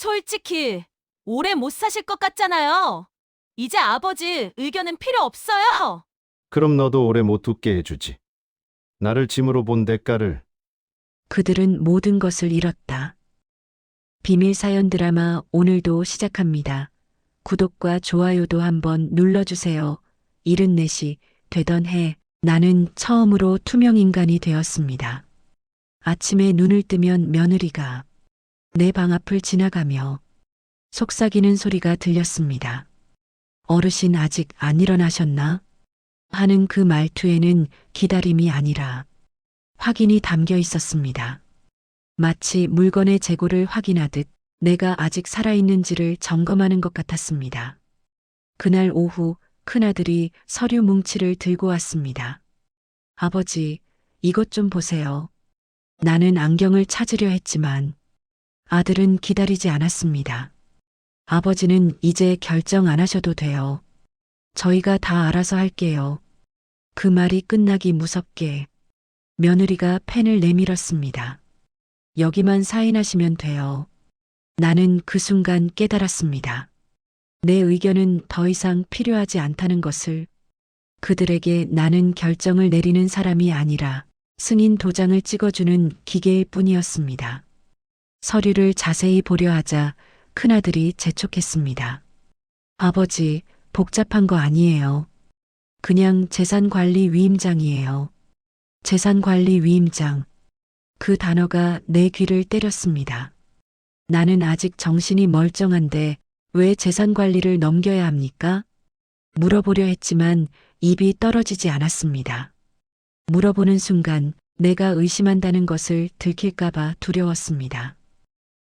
솔직히 오래 못 사실 것 같잖아요. 이제 아버지 의견은 필요 없어요. 그럼 너도 오래 못 웃게 해주지. 나를 짐으로 본 대가를. 그들은 모든 것을 잃었다. 비밀 사연 드라마 오늘도 시작합니다. 구독과 좋아요도 한번 눌러주세요. 74시 되던 해 나는 처음으로 투명 인간이 되었습니다. 아침에 눈을 뜨면 며느리가 내 방 앞을 지나가며 속삭이는 소리가 들렸습니다. 어르신 아직 안 일어나셨나? 하는 그 말투에는 기다림이 아니라 확인이 담겨 있었습니다. 마치 물건의 재고를 확인하듯 내가 아직 살아있는지를 점검하는 것 같았습니다. 그날 오후 큰아들이 서류 뭉치를 들고 왔습니다. 아버지, 이것 좀 보세요. 나는 안경을 찾으려 했지만 아들은 기다리지 않았습니다. 아버지는 이제 결정 안 하셔도 돼요. 저희가 다 알아서 할게요. 그 말이 끝나기 무섭게 며느리가 펜을 내밀었습니다. 여기만 사인하시면 돼요. 나는 그 순간 깨달았습니다. 내 의견은 더 이상 필요하지 않다는 것을. 그들에게 나는 결정을 내리는 사람이 아니라 승인 도장을 찍어주는 기계일 뿐이었습니다. 서류를 자세히 보려 하자 큰아들이 재촉했습니다. 아버지, 복잡한 거 아니에요. 그냥 재산관리 위임장이에요. 재산관리 위임장. 그 단어가 내 귀를 때렸습니다. 나는 아직 정신이 멀쩡한데 왜 재산관리를 넘겨야 합니까? 물어보려 했지만 입이 떨어지지 않았습니다. 물어보는 순간 내가 의심한다는 것을 들킬까봐 두려웠습니다.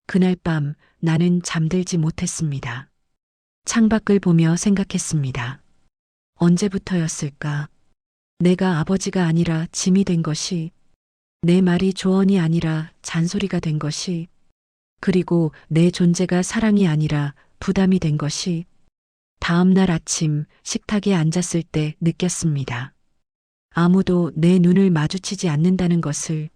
그날 밤 나는 잠들지 못했습니다. 창밖을 보며 생각했습니다. 언제부터였을까? 내가 아버지가 아니라 짐이 된 것이, 내 말이 조언이 아니라 잔소리가 된 것이, 그리고 내 존재가 사랑이 아니라 부담이 된 것이. 다음 날 아침 식탁에 앉았을 때 느꼈습니다. 아무도 내 눈을 마주치지 않는다는 것을.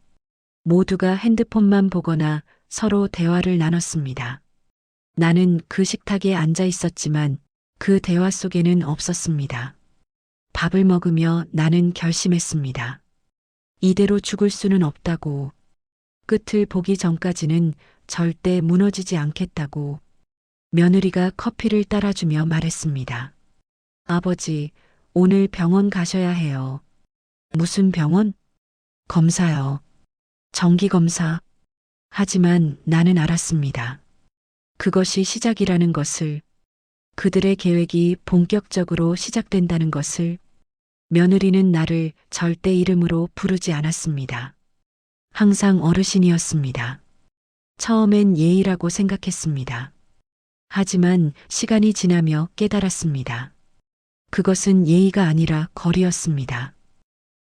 모두가 핸드폰만 보거나 서로 대화를 나눴습니다. 나는 그 식탁에 앉아 있었지만 그 대화 속에는 없었습니다. 밥을 먹으며 나는 결심했습니다. 이대로 죽을 수는 없다고. 끝을 보기 전까지는 절대 무너지지 않겠다고. 며느리가 커피를 따라주며 말했습니다. 아버지, 오늘 병원 가셔야 해요. 무슨 병원? 검사요. 정기검사. 하지만 나는 알았습니다. 그것이 시작이라는 것을. 그들의 계획이 본격적으로 시작된다는 것을. 며느리는 나를 절대 이름으로 부르지 않았습니다. 항상 어르신이었습니다. 처음엔 예의라고 생각했습니다. 하지만 시간이 지나며 깨달았습니다. 그것은 예의가 아니라 거리였습니다.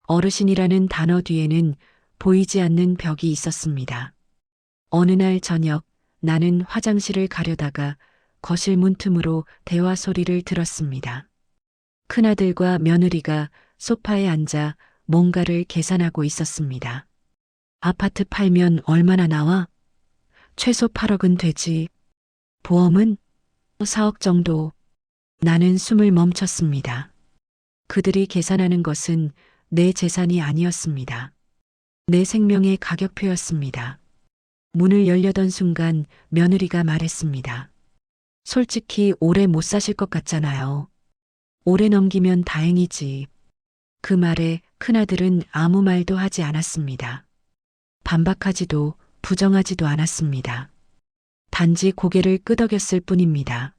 어르신이라는 단어 뒤에는 보이지 않는 벽이 있었습니다. 어느 날 저녁 나는 화장실을 가려다가 거실 문틈으로 대화 소리를 들었습니다. 큰아들과 며느리가 소파에 앉아 뭔가를 계산하고 있었습니다. 아파트 팔면 얼마나 나와? 최소 8억은 되지. 보험은? 4억 정도. 나는 숨을 멈췄습니다. 그들이 계산하는 것은 내 재산이 아니었습니다. 내 생명의 가격표였습니다. 문을 열려던 순간 며느리가 말했습니다. 솔직히 오래 못 사실 것 같잖아요. 오래 넘기면 다행이지. 그 말에 큰아들은 아무 말도 하지 않았습니다. 반박하지도 부정하지도 않았습니다. 단지 고개를 끄덕였을 뿐입니다.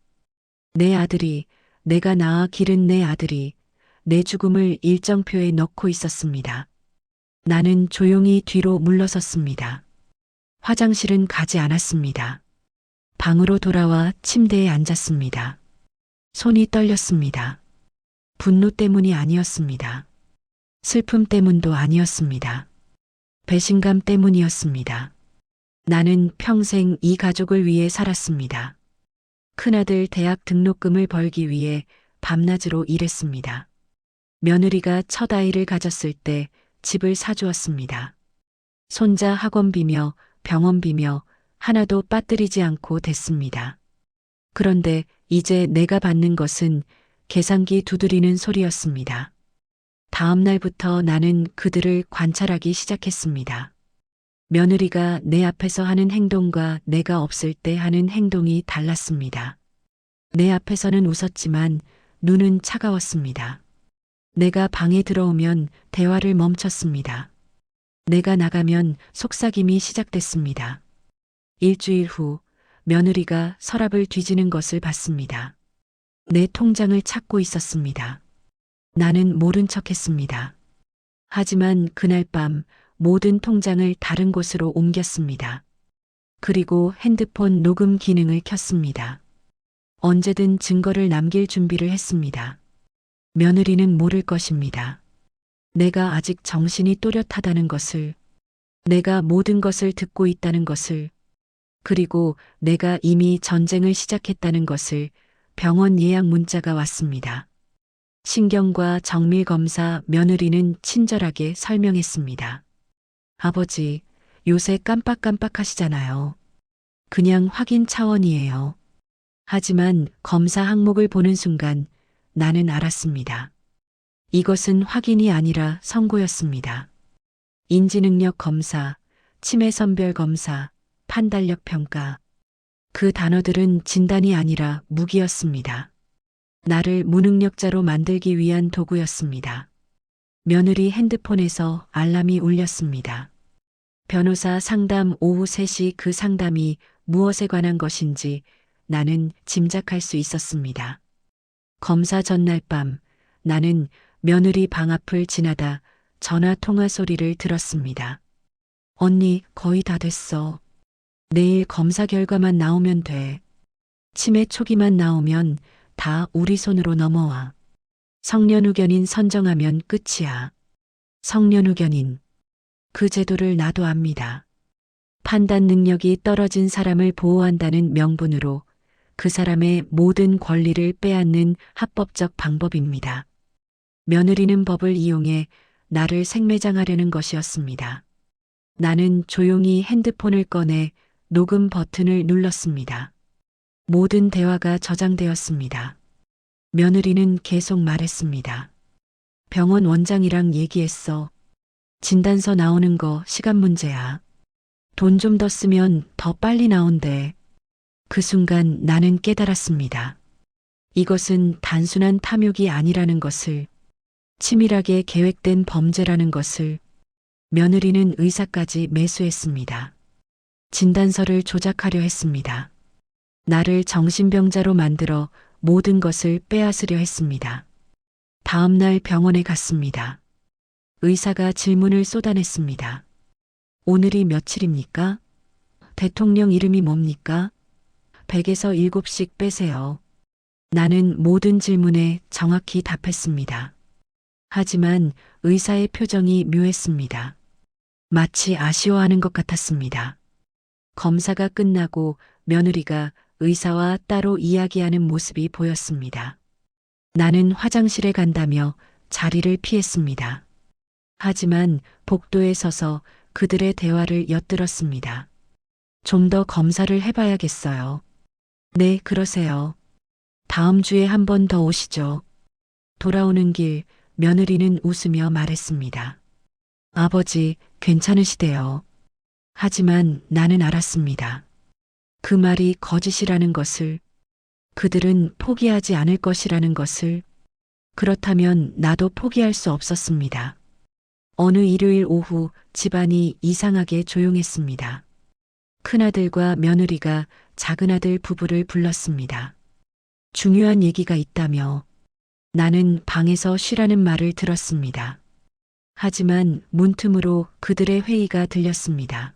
내 아들이, 내가 낳아 기른 내 아들이 내 죽음을 일정표에 넣고 있었습니다. 나는 조용히 뒤로 물러섰습니다. 화장실은 가지 않았습니다. 방으로 돌아와 침대에 앉았습니다. 손이 떨렸습니다. 분노 때문이 아니었습니다. 슬픔 때문도 아니었습니다. 배신감 때문이었습니다. 나는 평생 이 가족을 위해 살았습니다. 큰아들 대학 등록금을 벌기 위해 밤낮으로 일했습니다. 며느리가 첫 아이를 가졌을 때 집을 사주었습니다. 손자 학원비며 병원비며 하나도 빠뜨리지 않고 됐습니다. 그런데 이제 내가 받는 것은 계산기 두드리는 소리였습니다. 다음 날부터 나는 그들을 관찰하기 시작했습니다. 며느리가 내 앞에서 하는 행동과 내가 없을 때 하는 행동이 달랐습니다. 내 앞에서는 웃었지만 눈은 차가웠습니다. 내가 방에 들어오면 대화를 멈췄습니다. 내가 나가면 속삭임이 시작됐습니다. 일주일 후 며느리가 서랍을 뒤지는 것을 봤습니다. 내 통장을 찾고 있었습니다. 나는 모른 척했습니다. 하지만 그날 밤 모든 통장을 다른 곳으로 옮겼습니다. 그리고 핸드폰 녹음 기능을 켰습니다. 언제든 증거를 남길 준비를 했습니다. 며느리는 모를 것입니다. 내가 아직 정신이 또렷하다는 것을, 내가 모든 것을 듣고 있다는 것을, 그리고 내가 이미 전쟁을 시작했다는 것을. 병원 예약 문자가 왔습니다. 신경과 정밀 검사. 며느리는 친절하게 설명했습니다. 아버지, 요새 깜빡깜빡하시잖아요. 그냥 확인 차원이에요. 하지만 검사 항목을 보는 순간 나는 알았습니다. 이것은 확인이 아니라 선고였습니다. 인지능력 검사, 치매 선별 검사, 판단력 평가. 그 단어들은 진단이 아니라 무기였습니다. 나를 무능력자로 만들기 위한 도구였습니다. 며느리 핸드폰에서 알람이 울렸습니다. 변호사 상담 오후 3시. 그 상담이 무엇에 관한 것인지 나는 짐작할 수 있었습니다. 검사 전날 밤 나는 며느리 방 앞을 지나다 전화 통화 소리를 들었습니다. 언니, 거의 다 됐어. 내일 검사 결과만 나오면 돼. 치매 초기만 나오면 다 우리 손으로 넘어와. 성년후견인 선정하면 끝이야. 성년후견인. 그 제도를 나도 압니다. 판단 능력이 떨어진 사람을 보호한다는 명분으로 그 사람의 모든 권리를 빼앗는 합법적 방법입니다. 며느리는 법을 이용해 나를 생매장하려는 것이었습니다. 나는 조용히 핸드폰을 꺼내 녹음 버튼을 눌렀습니다. 모든 대화가 저장되었습니다. 며느리는 계속 말했습니다. 병원 원장이랑 얘기했어. 진단서 나오는 거 시간 문제야. 돈 좀 더 쓰면 더 빨리 나온대. 그 순간 나는 깨달았습니다. 이것은 단순한 탐욕이 아니라는 것을, 치밀하게 계획된 범죄라는 것을. 며느리는 의사까지 매수했습니다. 진단서를 조작하려 했습니다. 나를 정신병자로 만들어 모든 것을 빼앗으려 했습니다. 다음 날 병원에 갔습니다. 의사가 질문을 쏟아냈습니다. 오늘이 며칠입니까? 대통령 이름이 뭡니까? 100에서 7씩 빼세요. 나는 모든 질문에 정확히 답했습니다. 하지만 의사의 표정이 묘했습니다. 마치 아쉬워하는 것 같았습니다. 검사가 끝나고 며느리가 의사와 따로 이야기하는 모습이 보였습니다. 나는 화장실에 간다며 자리를 피했습니다. 하지만 복도에 서서 그들의 대화를 엿들었습니다. 좀 더 검사를 해봐야겠어요. 네, 그러세요. 다음 주에 한 번 더 오시죠. 돌아오는 길 며느리는 웃으며 말했습니다. 아버지, 괜찮으시대요. 하지만 나는 알았습니다. 그 말이 거짓이라는 것을, 그들은 포기하지 않을 것이라는 것을. 그렇다면 나도 포기할 수 없었습니다. 어느 일요일 오후 집안이 이상하게 조용했습니다. 큰아들과 며느리가 작은아들 부부를 불렀습니다. 중요한 얘기가 있다며. 나는 방에서 쉬라는 말을 들었습니다. 하지만 문틈으로 그들의 회의가 들렸습니다.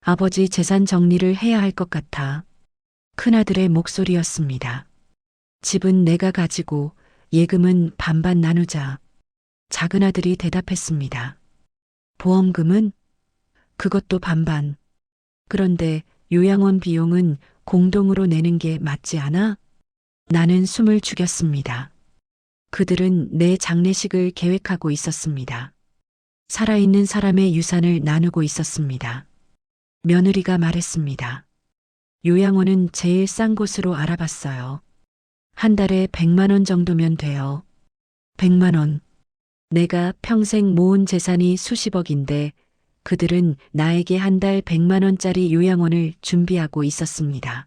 아버지 재산 정리를 해야 할 것 같아. 큰아들의 목소리였습니다. 집은 내가 가지고 예금은 반반 나누자. 작은아들이 대답했습니다. 보험금은? 그것도 반반. 그런데 요양원 비용은 공동으로 내는 게 맞지 않아? 나는 숨을 죽였습니다. 그들은 내 장례식을 계획하고 있었습니다. 살아있는 사람의 유산을 나누고 있었습니다. 며느리가 말했습니다. 요양원은 제일 싼 곳으로 알아봤어요. 한 달에 100만 원 정도면 돼요. 100만 원. 내가 평생 모은 재산이 수십억인데 그들은 나에게 한 달 100만 원짜리 요양원을 준비하고 있었습니다.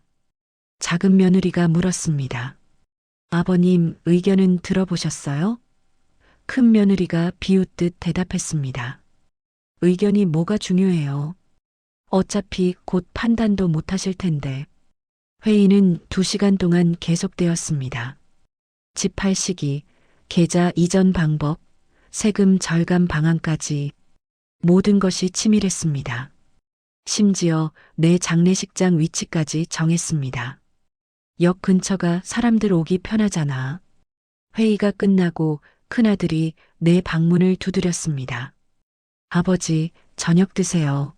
작은 며느리가 물었습니다. 아버님 의견은 들어보셨어요? 큰 며느리가 비웃듯 대답했습니다. 의견이 뭐가 중요해요? 어차피 곧 판단도 못 하실 텐데. 회의는 2시간 동안 계속되었습니다. 집 팔 시기, 계좌 이전 방법, 세금 절감 방안까지 모든 것이 치밀했습니다. 심지어 내 장례식장 위치까지 정했습니다. 역 근처가 사람들 오기 편하잖아. 회의가 끝나고 큰아들이 내 방문을 두드렸습니다. 아버지, 저녁 드세요.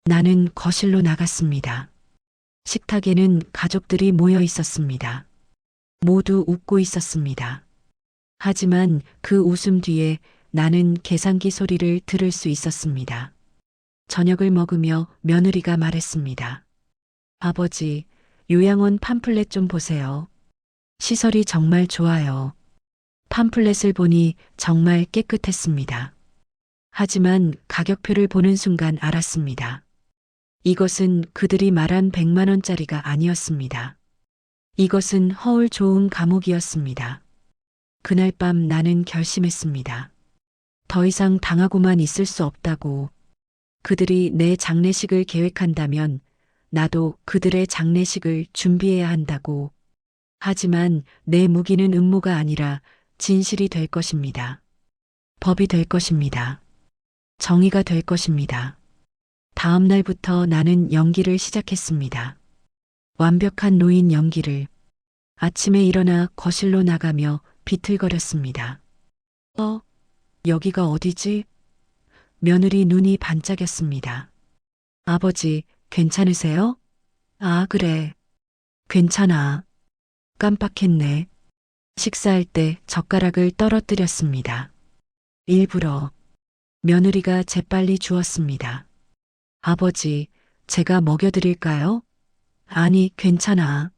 나는 거실로 나갔습니다. 식탁에는 가족들이 모여 있었습니다. 모두 웃고 있었습니다. 하지만 그 웃음 뒤에 나는 계산기 소리를 들을 수 있었습니다. 저녁을 먹으며 며느리가 말했습니다. 아버지, 요양원 팜플렛 좀 보세요. 시설이 정말 좋아요. 팜플렛을 보니 정말 깨끗했습니다. 하지만 가격표를 보는 순간 알았습니다. 이것은 그들이 말한 100만 원짜리가 아니었습니다. 이것은 허울 좋은 감옥이었습니다. 그날 밤 나는 결심했습니다. 더 이상 당하고만 있을 수 없다고. 그들이 내 장례식을 계획한다면 나도 그들의 장례식을 준비해야 한다고. 하지만 내 무기는 음모가 아니라 진실이 될 것입니다. 법이 될 것입니다. 정의가 될 것입니다. 다음 날부터 나는 연기를 시작했습니다. 완벽한 노인 연기를. 아침에 일어나 거실로 나가며 비틀거렸습니다. 여기가 어디지? 며느리 눈이 반짝였습니다. 아버지, 괜찮으세요? 아, 그래. 괜찮아. 깜빡했네. 식사할 때 젓가락을 떨어뜨렸습니다. 일부러. 며느리가 재빨리 주었습니다. 아버지, 제가 먹여드릴까요? 아니, 괜찮아.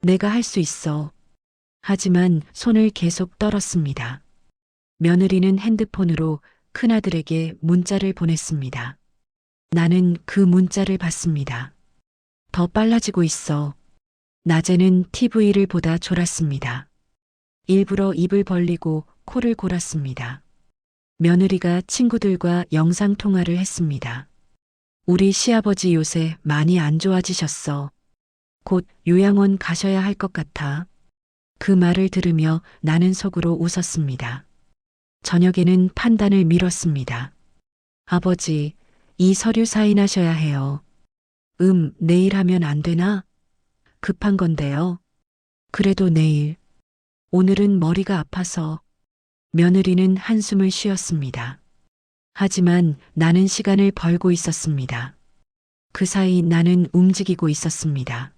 내가 할 수 있어. 하지만 손을 계속 떨었습니다. 며느리는 핸드폰으로 큰아들에게 문자를 보냈습니다. 나는 그 문자를 봤습니다. 더 빨라지고 있어. 낮에는 TV를 보다 졸았습니다. 일부러 입을 벌리고 코를 골았습니다. 며느리가 친구들과 영상통화를 했습니다. 우리 시아버지 요새 많이 안 좋아지셨어. 곧 요양원 가셔야 할 것 같아. 그 말을 들으며 나는 속으로 웃었습니다. 저녁에는 판단을 미뤘습니다. 아버지, 이 서류 사인하셔야 해요. 내일 하면 안 되나? 급한 건데요. 그래도 내일. 오늘은 머리가 아파서. 며느리는 한숨을 쉬었습니다. 하지만 나는 시간을 벌고 있었습니다. 그 사이 나는 움직이고 있었습니다.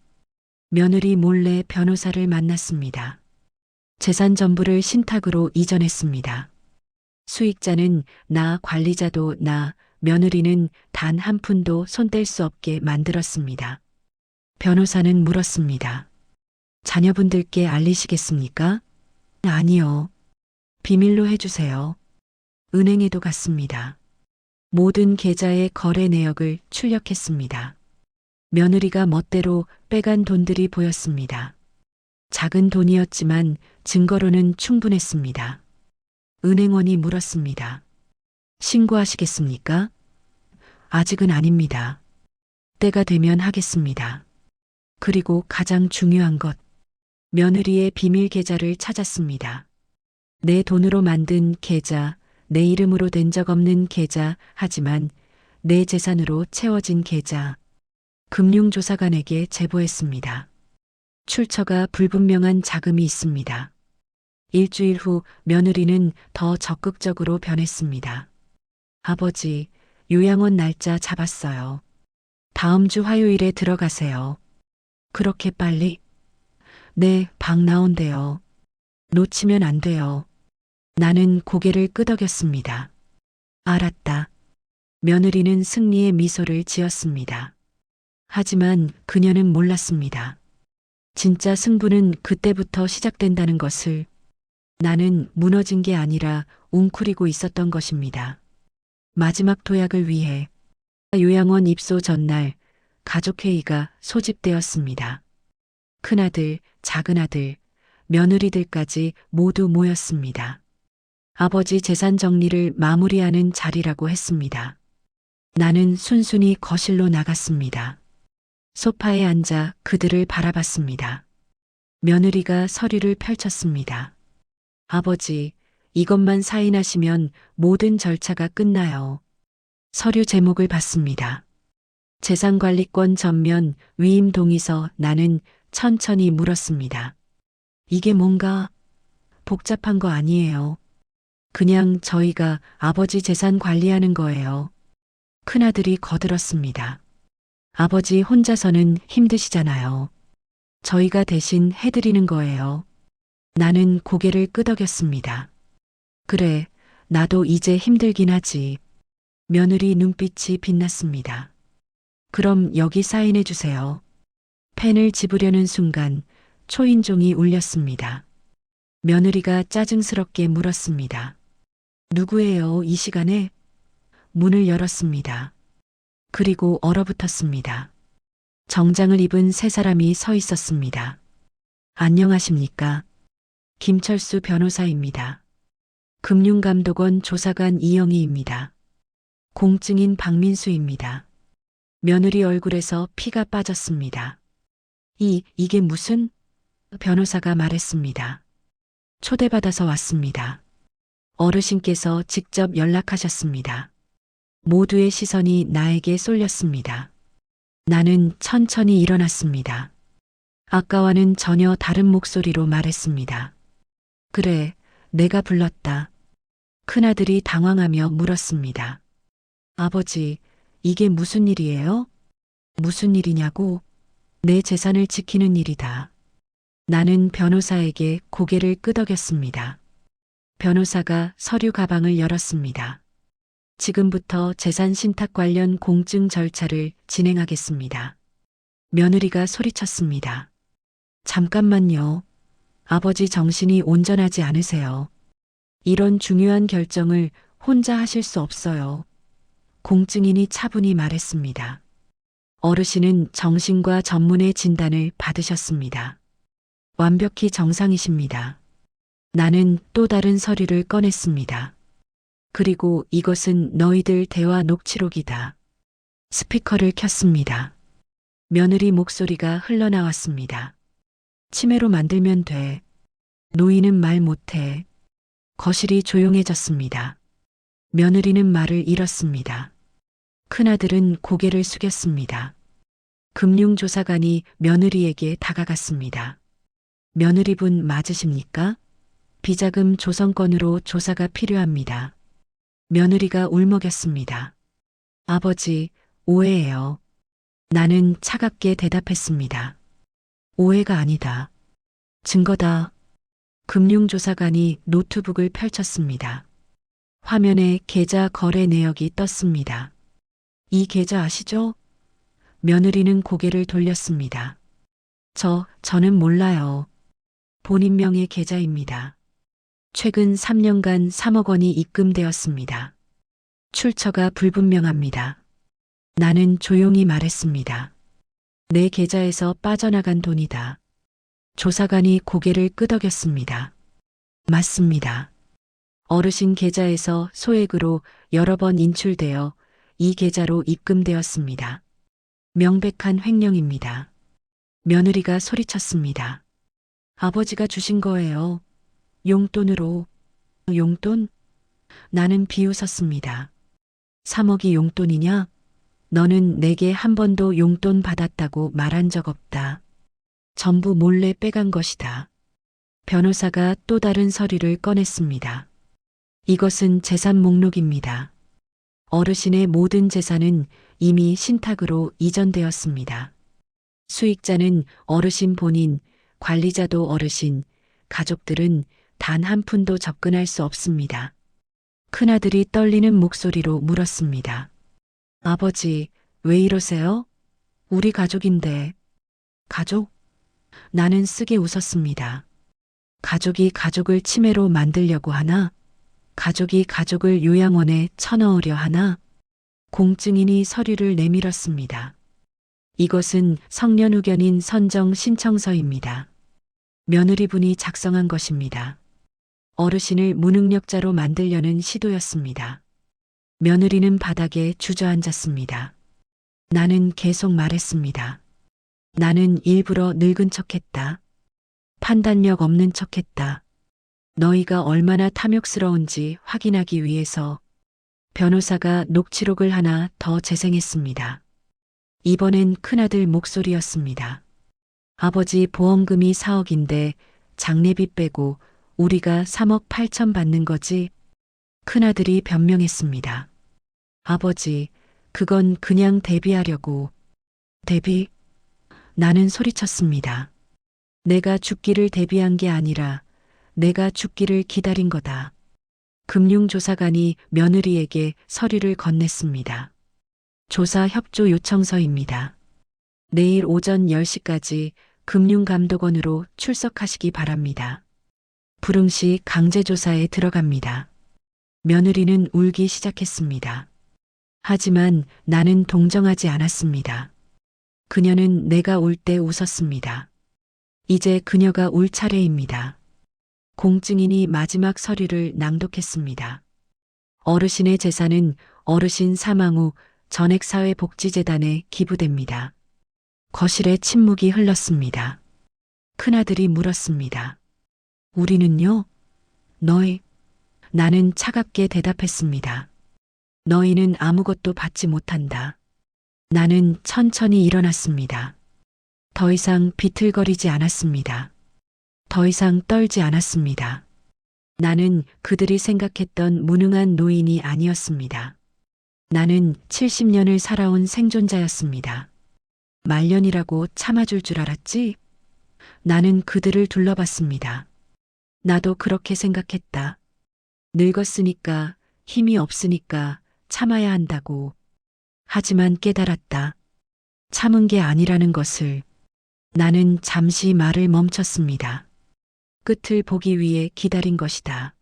며느리 몰래 변호사를 만났습니다. 재산 전부를 신탁으로 이전했습니다. 수익자는 나, 관리자도 나, 며느리는 단 한 푼도 손댈 수 없게 만들었습니다. 변호사는 물었습니다. 자녀분들께 알리시겠습니까? 아니요. 비밀로 해주세요. 은행에도 갔습니다. 모든 계좌의 거래 내역을 출력했습니다. 며느리가 멋대로 빼간 돈들이 보였습니다. 작은 돈이었지만 증거로는 충분했습니다. 은행원이 물었습니다. 신고하시겠습니까? 아직은 아닙니다. 때가 되면 하겠습니다. 그리고 가장 중요한 것, 며느리의 비밀 계좌를 찾았습니다. 내 돈으로 만든 계좌, 내 이름으로 된 적 없는 계좌, 하지만 내 재산으로 채워진 계좌. 금융조사관에게 제보했습니다. 출처가 불분명한 자금이 있습니다. 일주일 후 며느리는 더 적극적으로 변했습니다. 아버지, 요양원 날짜 잡았어요. 다음 주 화요일에 들어가세요. 그렇게 빨리? 네, 방 나온대요. 놓치면 안 돼요. 나는 고개를 끄덕였습니다. 알았다. 며느리는 승리의 미소를 지었습니다. 하지만 그녀는 몰랐습니다. 진짜 승부는 그때부터 시작된다는 것을. 나는 무너진 게 아니라 웅크리고 있었던 것입니다. 마지막 도약을 위해 요양원 입소 전날 가족회의가 소집되었습니다. 큰아들, 작은아들, 며느리들까지 모두 모였습니다. 아버지 재산 정리를 마무리하는 자리라고 했습니다. 나는 순순히 거실로 나갔습니다. 소파에 앉아 그들을 바라봤습니다. 며느리가 서류를 펼쳤습니다. 아버지, 이것만 사인하시면 모든 절차가 끝나요. 서류 제목을 봤습니다. 재산관리권 전면 위임 동의서. 나는 천천히 물었습니다. 이게 뭔가 복잡한 거 아니에요. 그냥 저희가 아버지 재산 관리하는 거예요. 큰아들이 거들었습니다. 아버지 혼자서는 힘드시잖아요. 저희가 대신 해드리는 거예요. 나는 고개를 끄덕였습니다. 그래, 나도 이제 힘들긴 하지. 며느리 눈빛이 빛났습니다. 그럼 여기 사인해 주세요. 펜을 집으려는 순간 초인종이 울렸습니다. 며느리가 짜증스럽게 물었습니다. 누구예요, 이 시간에? 문을 열었습니다. 그리고 얼어붙었습니다. 정장을 입은 세 사람이 서 있었습니다. 안녕하십니까? 김철수 변호사입니다. 금융감독원 조사관 이영희입니다. 공증인 박민수입니다. 며느리 얼굴에서 피가 빠졌습니다. 이게 무슨? 변호사가 말했습니다. 초대받아서 왔습니다. 어르신께서 직접 연락하셨습니다. 모두의 시선이 나에게 쏠렸습니다. 나는 천천히 일어났습니다. 아까와는 전혀 다른 목소리로 말했습니다. 그래, 내가 불렀다. 큰아들이 당황하며 물었습니다. 아버지, 이게 무슨 일이에요? 무슨 일이냐고? 내 재산을 지키는 일이다. 나는 변호사에게 고개를 끄덕였습니다. 변호사가 서류 가방을 열었습니다. 지금부터 재산 신탁 관련 공증 절차를 진행하겠습니다. 며느리가 소리쳤습니다. 잠깐만요. 아버지 정신이 온전하지 않으세요. 이런 중요한 결정을 혼자 하실 수 없어요. 공증인이 차분히 말했습니다. 어르신은 정신과 전문의 진단을 받으셨습니다. 완벽히 정상이십니다. 나는 또 다른 서류를 꺼냈습니다. 그리고 이것은 너희들 대화 녹취록이다. 스피커를 켰습니다. 며느리 목소리가 흘러나왔습니다. 치매로 만들면 돼. 노인은 말 못해. 거실이 조용해졌습니다. 며느리는 말을 잃었습니다. 큰아들은 고개를 숙였습니다. 금융조사관이 며느리에게 다가갔습니다. 며느리분 맞으십니까? 비자금 조성건으로 조사가 필요합니다. 며느리가 울먹였습니다. 아버지, 오해예요. 나는 차갑게 대답했습니다. 오해가 아니다. 증거다. 금융조사관이 노트북을 펼쳤습니다. 화면에 계좌 거래 내역이 떴습니다. 이 계좌 아시죠? 며느리는 고개를 돌렸습니다. 저는 몰라요. 본인 명의 계좌입니다. 최근 3년간 3억 원이 입금되었습니다. 출처가 불분명합니다. 나는 조용히 말했습니다. 내 계좌에서 빠져나간 돈이다. 조사관이 고개를 끄덕였습니다. 맞습니다. 어르신 계좌에서 소액으로 여러 번 인출되어 이 계좌로 입금되었습니다. 명백한 횡령입니다. 며느리가 소리쳤습니다. 아버지가 주신 거예요. 용돈으로. 용돈? 나는 비웃었습니다. 3억이 용돈이냐? 너는 내게 한 번도 용돈 받았다고 말한 적 없다. 전부 몰래 빼간 것이다. 변호사가 또 다른 서류를 꺼냈습니다. 이것은 재산 목록입니다. 어르신의 모든 재산은 이미 신탁으로 이전되었습니다. 수익자는 어르신 본인, 관리자도 어르신, 가족들은 단 한 푼도 접근할 수 없습니다. 큰아들이 떨리는 목소리로 물었습니다. 아버지, 왜 이러세요? 우리 가족인데. 가족? 나는 쓰게 웃었습니다. 가족이 가족을 치매로 만들려고 하나? 가족이 가족을 요양원에 쳐넣으려 하나? 공증인이 서류를 내밀었습니다. 이것은 성년후견인 선정 신청서입니다. 며느리분이 작성한 것입니다. 어르신을 무능력자로 만들려는 시도였습니다. 며느리는 바닥에 주저앉았습니다. 나는 계속 말했습니다. 나는 일부러 늙은 척했다. 판단력 없는 척했다. 너희가 얼마나 탐욕스러운지 확인하기 위해서. 변호사가 녹취록을 하나 더 재생했습니다. 이번엔 큰아들 목소리였습니다. 아버지 보험금이 4억인데 장례비 빼고 우리가 3억 8천 받는 거지? 큰아들이 변명했습니다. 아버지, 그건 그냥 대비하려고. 대비? 나는 소리쳤습니다. 내가 죽기를 대비한 게 아니라 내가 죽기를 기다린 거다. 금융조사관이 며느리에게 서류를 건넸습니다. 조사 협조 요청서입니다. 내일 오전 10시까지 금융감독원으로 출석하시기 바랍니다. 불응시 강제조사에 들어갑니다. 며느리는 울기 시작했습니다. 하지만 나는 동정하지 않았습니다. 그녀는 내가 울 때 웃었습니다. 이제 그녀가 울 차례입니다. 공증인이 마지막 서류를 낭독했습니다. 어르신의 재산은 어르신 사망 후 전액사회복지재단에 기부됩니다. 거실에 침묵이 흘렀습니다. 큰아들이 물었습니다. 우리는요? 너희? 나는 차갑게 대답했습니다. 너희는 아무것도 받지 못한다. 나는 천천히 일어났습니다. 더 이상 비틀거리지 않았습니다. 더 이상 떨지 않았습니다. 나는 그들이 생각했던 무능한 노인이 아니었습니다. 나는 70년을 살아온 생존자였습니다. 말년이라고 참아줄 줄 알았지? 나는 그들을 둘러봤습니다. 나도 그렇게 생각했다. 늙었으니까, 힘이 없으니까 참아야 한다고. 하지만 깨달았다. 참은 게 아니라는 것을. 나는 잠시 말을 멈췄습니다. 끝을 보기 위해 기다린 것이다.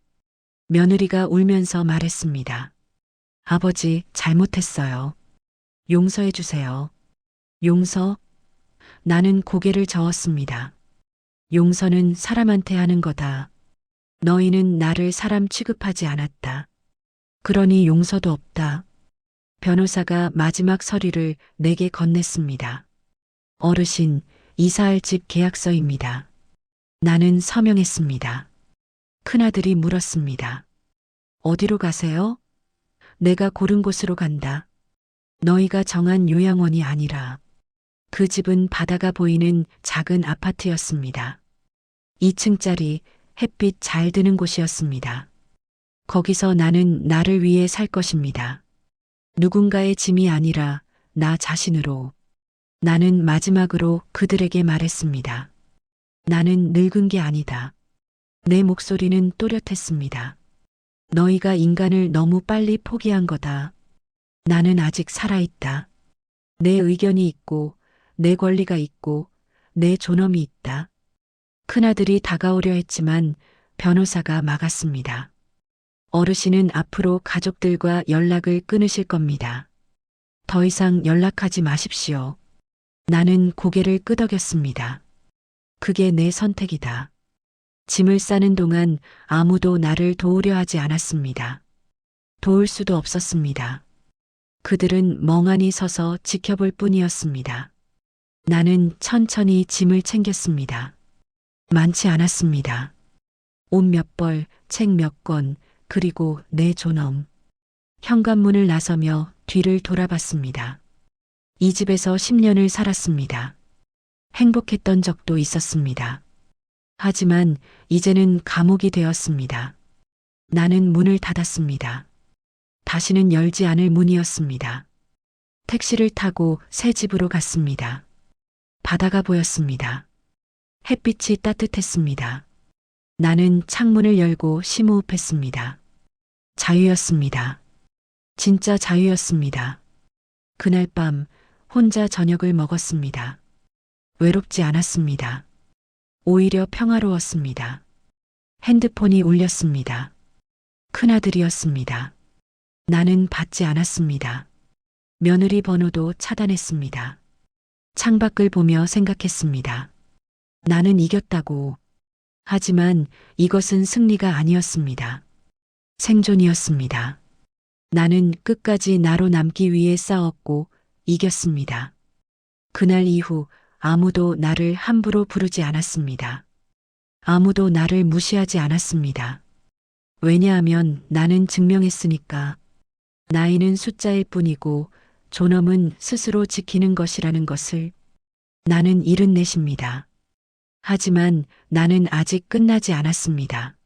며느리가 울면서 말했습니다. 아버지, 잘못했어요. 용서해 주세요. 용서? 나는 고개를 저었습니다. 용서는 사람한테 하는 거다. 너희는 나를 사람 취급하지 않았다. 그러니 용서도 없다. 변호사가 마지막 서류를 내게 건넸습니다. 어르신, 이사할 집 계약서입니다. 나는 서명했습니다. 큰아들이 물었습니다. 어디로 가세요? 내가 고른 곳으로 간다. 너희가 정한 요양원이 아니라. 그 집은 바다가 보이는 작은 아파트였습니다. 2층짜리 햇빛 잘 드는 곳이었습니다. 거기서 나는 나를 위해 살 것입니다. 누군가의 짐이 아니라 나 자신으로. 나는 마지막으로 그들에게 말했습니다. 나는 늙은 게 아니다. 내 목소리는 또렷했습니다. 너희가 인간을 너무 빨리 포기한 거다. 나는 아직 살아있다. 내 의견이 있고, 내 권리가 있고, 내 존엄이 있다. 큰아들이 다가오려 했지만 변호사가 막았습니다. 어르신은 앞으로 가족들과 연락을 끊으실 겁니다. 더 이상 연락하지 마십시오. 나는 고개를 끄덕였습니다. 그게 내 선택이다. 짐을 싸는 동안 아무도 나를 도우려 하지 않았습니다. 도울 수도 없었습니다. 그들은 멍하니 서서 지켜볼 뿐이었습니다. 나는 천천히 짐을 챙겼습니다. 많지 않았습니다. 옷 몇 벌, 책 몇 권, 그리고 내 존엄. 현관문을 나서며 뒤를 돌아봤습니다. 이 집에서 10년을 살았습니다. 행복했던 적도 있었습니다. 하지만 이제는 감옥이 되었습니다. 나는 문을 닫았습니다. 다시는 열지 않을 문이었습니다. 택시를 타고 새 집으로 갔습니다. 바다가 보였습니다. 햇빛이 따뜻했습니다. 나는 창문을 열고 심호흡했습니다. 자유였습니다. 진짜 자유였습니다. 그날 밤 혼자 저녁을 먹었습니다. 외롭지 않았습니다. 오히려 평화로웠습니다. 핸드폰이 울렸습니다. 큰아들이었습니다. 나는 받지 않았습니다. 며느리 번호도 차단했습니다. 창밖을 보며 생각했습니다. 나는 이겼다고. 하지만 이것은 승리가 아니었습니다. 생존이었습니다. 나는 끝까지 나로 남기 위해 싸웠고 이겼습니다. 그날 이후 아무도 나를 함부로 부르지 않았습니다. 아무도 나를 무시하지 않았습니다. 왜냐하면 나는 증명했으니까. 나이는 숫자일 뿐이고 존엄은 스스로 지키는 것이라는 것을. 나는 74입니다. 하지만 나는 아직 끝나지 않았습니다.